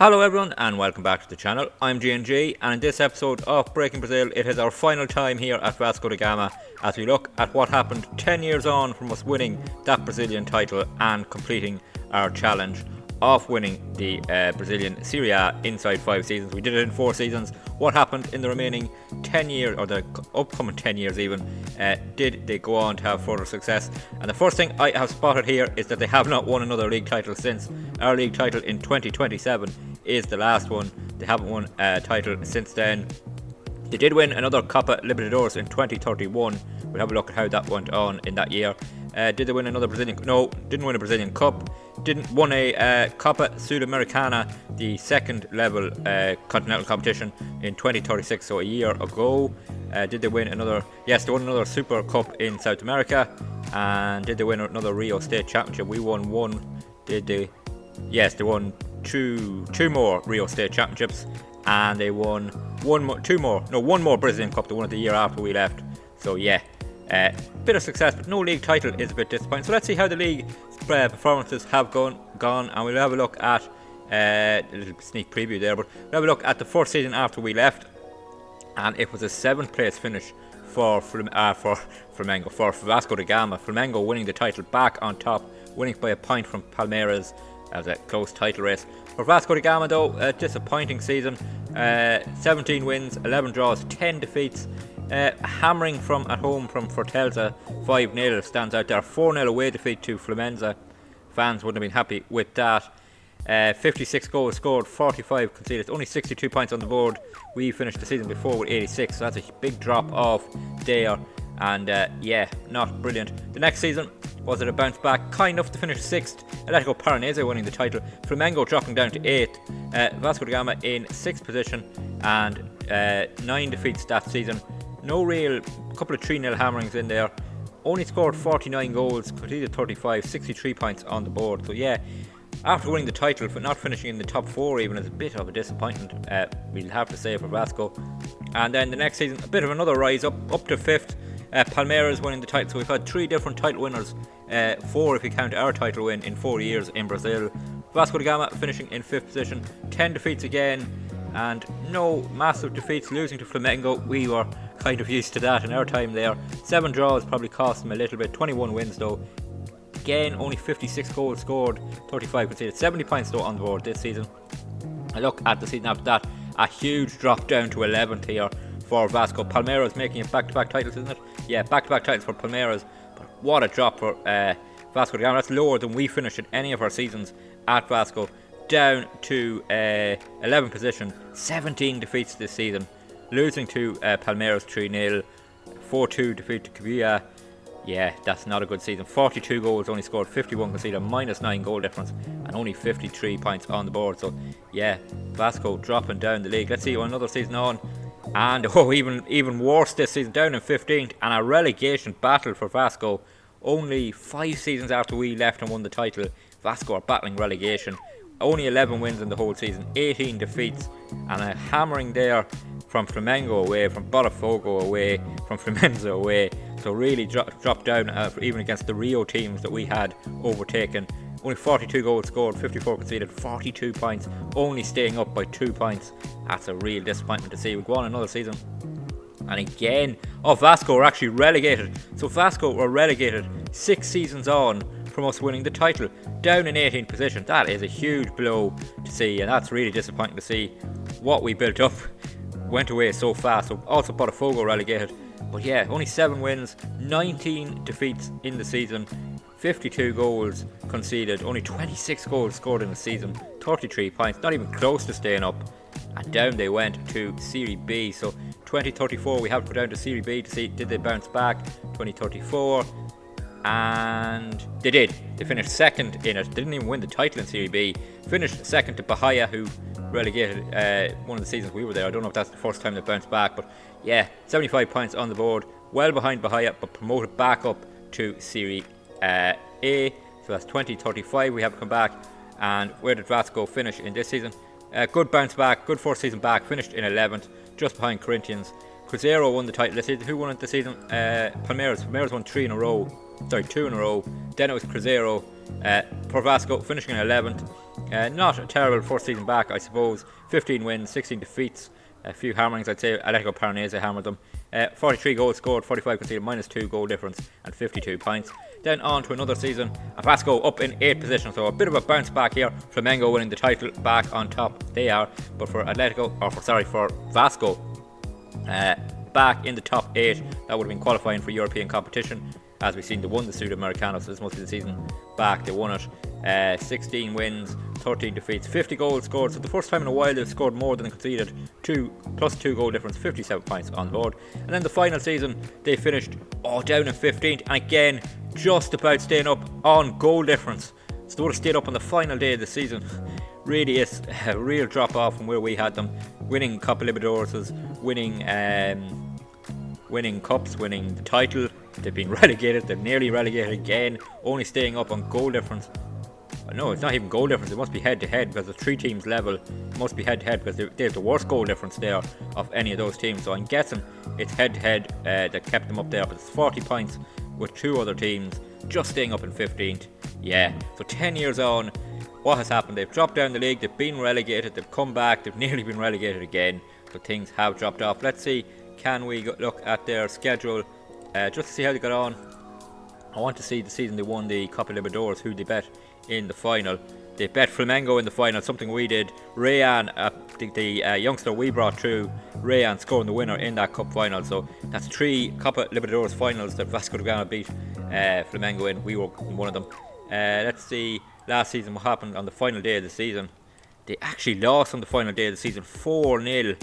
Hello everyone and welcome back to the channel. I'm G&G, and in this episode of Breaking Brazil it is our final time here at Vasco da Gama as we look at what happened 10 years on from us winning that Brazilian title and completing our challenge of winning the Brazilian Serie A inside 5 seasons. We did it in 4 seasons. What happened in the remaining 10 years, or the upcoming 10 years even, did they go on to have further success? And the first thing I have spotted here is that they have not won another league title since our league title in 2027 is the last one. They haven't won a title since then. They did win another Copa Libertadores in 2031. We'll have a look at how that went on in that year. Did they win another Brazilian? No, didn't win a Brazilian Cup. Didn't won a Copa Sudamericana, the second level continental competition, in 2036, so a year ago. Did they win another? Yes, they won another Super Cup in South America. And did they win another Rio State Championship? We won one. Did they? Yes, they won two more Rio State Championships, and they won one more Brazilian Cup. They won it the year after we left. So yeah, bit of success, but no league title is a bit disappointing. So let's see how the league performances have gone, and we'll have a look at a little sneak preview there. But we'll have a look at the first season after we left, and it was a 7th place finish for Flamengo, for Vasco da Gama. Flamengo winning the title, back on top, winning by a point from Palmeiras. That was a close title race. For Vasco da Gama though, a disappointing season. 17 wins, 11 draws, 10 defeats. Hammering from at home from Fortaleza, 5-0 stands out there. 4-0 away defeat to Flamengo. Fans wouldn't have been happy with that. 56 goals scored, 45 conceded, only 62 points on the board. We finished the season before with 86, so that's a big drop off there. And yeah, not brilliant. The next season, was it a bounce back? Kind of, to finish 6th. Atletico Paranaense winning the title. Flamengo dropping down to 8th. Vasco da Gama in 6th position, and 9 defeats that season. No real, couple of 3-0 hammerings in there. Only scored 49 goals, conceded 35, 63 points on the board. So yeah, after winning the title, but not finishing in the top 4 even, is a bit of a disappointment, we'll have to say, for Vasco. And then the next season, a bit of another rise up to 5th. Palmeiras winning the title. So we've had 3 different title winners, 4 if you count our title win in 4 years in Brazil. Vasco da Gama finishing in 5th position, 10 defeats again, and no massive defeats, losing to Flamengo. We were kind of used to that in our time there. 7 draws probably cost them a little bit. 21 wins though. Again, only 56 goals scored, 35 conceded, 70 points though on the board this season. I look at the season after that, a huge drop down to 11th here for Vasco. Palmeiras making it back-to-back titles, isn't it? Yeah, back-to-back titles for Palmeiras. But what a drop for Vasco da Gama. That's lower than we finished in any of our seasons at Vasco. Down to 11th position, 17 defeats this season, losing to Palmeiras 3-0, 4-2 defeat to Cavilla. Yeah, that's not a good season. 42 goals only scored, 51 conceded, -9 goal difference, and only 53 points on the board. So yeah, Vasco dropping down the league. Let's see another season on, and even worse this season, down in 15th, and a relegation battle for Vasco. Only 5 seasons after we left and won the title, Vasco are battling relegation. Only 11 wins in the whole season, 18 defeats, and a hammering there from Flamengo away, from Botafogo away, from Flamengo away. So really dropped down even against the Rio teams that we had overtaken. Only 42 goals scored, 54 conceded, 42 points, only staying up by 2 points. That's a real disappointment to see. We go on another season, and again, Vasco were actually relegated. So Vasco were relegated 6 seasons on from us winning the title, down in 18th position. That is a huge blow to see, and that's really disappointing to see. What we built up went away so fast. So also Botafogo relegated, but yeah, only 7 wins, 19 defeats in the season, 52 goals conceded, only 26 goals scored in the season, 33 points, not even close to staying up. And down they went to Serie B. So 2034 we have to go down to Serie B to see did they bounce back. 2034, and they did. They finished 2nd in it. They didn't even win the title in Serie B. Finished 2nd to Bahia, who relegated one of the seasons we were there. I don't know if that's the first time they bounced back, but yeah, 75 points on the board, well behind Bahia, but promoted back up to Serie A. So that's 2035 we have to come back. And where did Vasco finish in this season? Good bounce back, good first season back, finished in 11th, just behind Corinthians. Cruzeiro won the title this season. Who won it this season? Palmeiras. Palmeiras won 2 in a row. Then it was Cruzeiro. For Vasco, finishing in 11th. Not a terrible first season back, I suppose. 15 wins, 16 defeats, a few hammerings. I'd say Atletico Paranaense hammered them. 43 goals scored, 45 conceded, -2 goal difference, and 52 points. Then on to another season. Vasco up in 8th position, so a bit of a bounce back here. Flamengo winning the title, back on top they are. But for for Vasco, back in the top 8, that would have been qualifying for European competition. As we've seen, they won the Sudamericano, so this must be the season back they won it. 16 wins, 13 defeats, 50 goals scored. So the first time in a while they've scored more than they conceded. +2 goal difference, 57 points on board. And then the final season they finished down in 15th, and again just about staying up on goal difference. So they would have stayed up on the final day of the season. Really is a real drop off from where we had them, winning Copa Libertadores, winning cups, winning the title. They've been relegated, they're nearly relegated again, only staying up on goal difference. No, it's not even goal difference, it must be head to head, because the 3 teams level. It must be head to head because they have the worst goal difference there of any of those teams. So I'm guessing it's head to head that kept them up there, but it's 40 points with 2 other teams just staying up in 15th. Yeah, so 10 years on, what has happened? They've dropped down the league, they've been relegated, they've come back, they've nearly been relegated again, so things have dropped off. Let's see, can we look at their schedule just to see how they got on. I want to see the season they won the Copa Libertadores, who they bet in the final. They bet Flamengo in the final, something we did. Rayan, the youngster we brought through, Rayan scoring the winner in that cup final. So that's 3 Copa Libertadores finals that Vasco da Gama beat Flamengo in. We were in one of them. Let's see last season what happened on the final day of the season. They actually lost on the final day of the season, 4-0.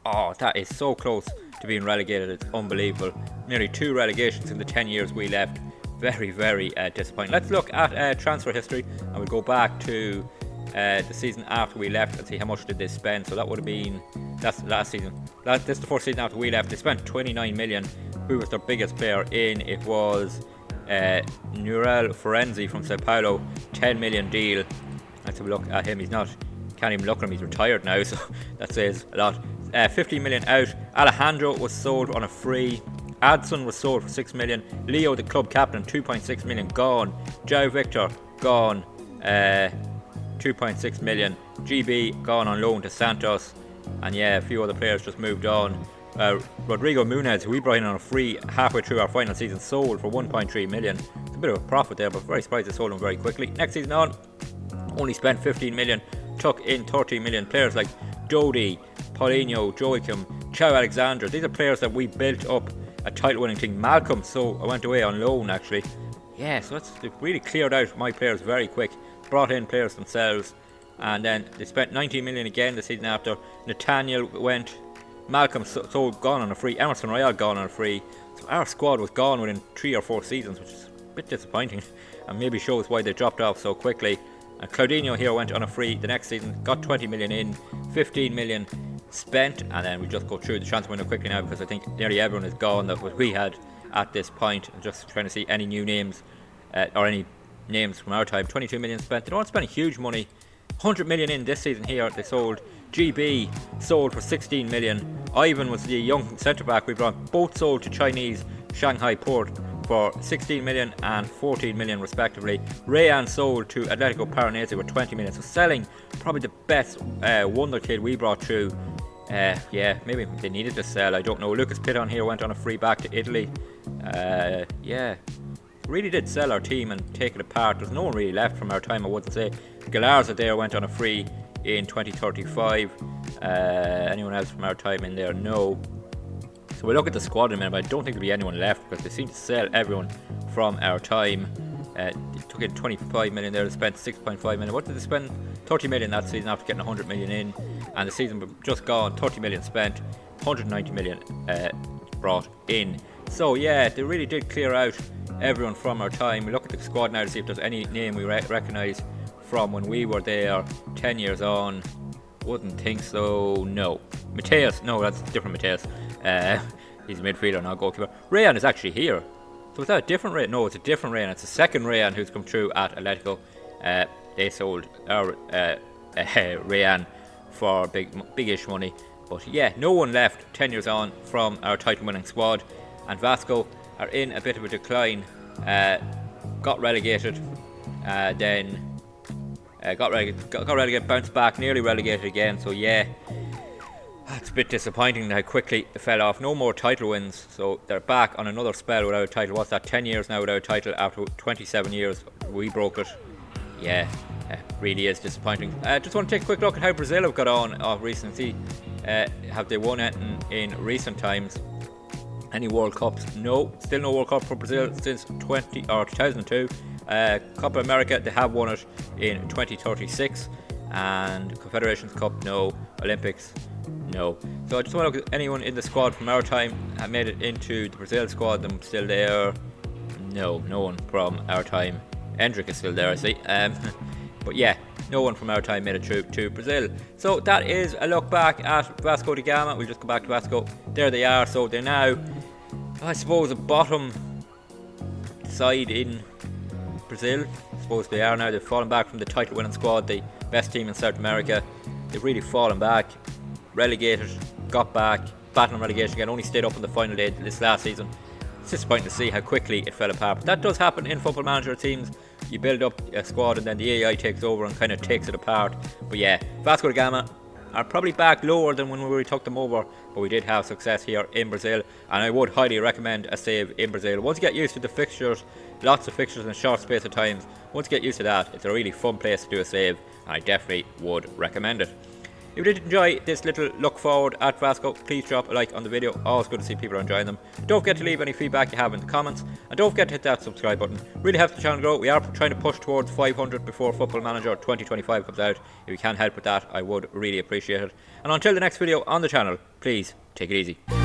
Oh, that is so close to being relegated. It's unbelievable. Nearly 2 relegations in the 10 years we left. Very, very disappointing. Let's look at transfer history, and we'll go back to the season after we left and see how much did they spend. So that would have been, that's last season. This is the first season after we left. They spent 29 million. Who was their biggest player in? It was Nurel Ferenzi from Sao Paulo, 10 million deal. Let's have a look at him. Can't even look at him, he's retired now, so that says a lot. 15 million out. Alejandro was sold on a free. Adson was sold for 6 million. Leo, the club captain, 2.6 million, gone. João Victor, gone. 2.6 million. GB, gone on loan to Santos. And yeah, a few other players just moved on. Rodrigo Munez, who we brought in on a free halfway through our final season, sold for 1.3 million. It's a bit of a profit there, but very surprised they sold him very quickly. Next season on, only spent 15 million. Took in 13 million. Players like Dodi, Paulinho, Joachim, Chao Alexander. These are players that we built up a title winning team. Malcolm, so I went away on loan actually. Yeah, so they've really cleared out my players very quick. Brought in players themselves. And then they spent 19 million again the season after. Nathaniel went. Malcolm gone on a free. Emerson Royale gone on a free. So our squad was gone within 3 or 4 seasons, which is a bit disappointing. And maybe shows why they dropped off so quickly. And Claudinho here went on a free the next season. Got 20 million in. 15 million spent, and then we just go through the transfer window quickly now because I think nearly everyone is gone that we had at this point. I'm just trying to see any new names or any names from our time. 22 million spent. They don't spend huge money. 100 million in this season here. They sold. GB sold for 16 million. Ivan was the young centre back we brought. Both sold to Chinese Shanghai Port for 16 million and 14 million respectively. Rayan sold to Atletico Paranaense with 20 million. So selling probably the best wonder kid we brought through. Yeah, maybe they needed to sell, I don't know. Lucas Piton here went on a free back to Italy. Yeah, really did sell our team and take it apart. There's no one really left from our time, I wouldn't say. Galarza there went on a free in 2035. Anyone else from our time in there? No. So we'll look at the squad in a minute, but I don't think there'll be anyone left because they seem to sell everyone from our time. They took in 25 million there, they spent 6.5 million. What did they spend? 30 million that season after getting 100 million in. And the season just gone, 30 million spent, 190 million brought in. So yeah, they really did clear out everyone from our time. We look at the squad now to see if there's any name we recognise from when we were there 10 years on. Wouldn't think so, no. Mateus, no, that's different Mateus. He's a midfielder, not a goalkeeper. Rayan is actually here. So is that a different Rayan? No, it's a different Rayan. It's the second Rayan who's come through at Atletico. They sold our Rayan for big-ish money. But yeah, no one left 10 years on from our title-winning squad. And Vasco are in a bit of a decline. Got relegated. Then Got relegated, bounced back, nearly relegated again. So yeah, it's a bit disappointing how quickly it fell off. No more title wins, so they're back on another spell without a title. What's that, 10 years now without a title after 27 years we broke it. Yeah, really is disappointing. Just want to take a quick look at how Brazil have got on recently. Have they won it in recent times? Any World Cups? No, still no World Cup for Brazil since 2002. Copa America, they have won it in 2036, and Confederations Cup, no. Olympics, no. So I just want to look at anyone in the squad from our time that made it into the Brazil squad. Them still there? No one from our time. Hendrick is still there, I see. But yeah, no one from our time made it through to Brazil. So that is a look back at Vasco da Gama. We'll just go back to Vasco. There they are. So they're now, I suppose, a bottom side in Brazil. I suppose they are now. They've fallen back from the title winning squad, the best team in South America. They've really fallen back, relegated, got back, battling relegation again, only stayed up on the final day this last season. It's disappointing to see how quickly it fell apart. But that does happen in Football Manager teams. You build up a squad and then the AI takes over and kind of takes it apart. But yeah, Vasco da Gama are probably back lower than when we really took them over, but we did have success here in Brazil, and I would highly recommend a save in Brazil. Once you get used to the fixtures, lots of fixtures in a short space of times, once you get used to that, it's a really fun place to do a save, and I definitely would recommend it. If you did enjoy this little look forward at Vasco, please drop a like on the video. Always good to see people are enjoying them. Don't forget to leave any feedback you have in the comments, and don't forget to hit that subscribe button. Really helps the channel grow. We are trying to push towards 500 before Football Manager 2025 comes out. If you can help with that, I would really appreciate it. And until the next video on the channel, please take it easy.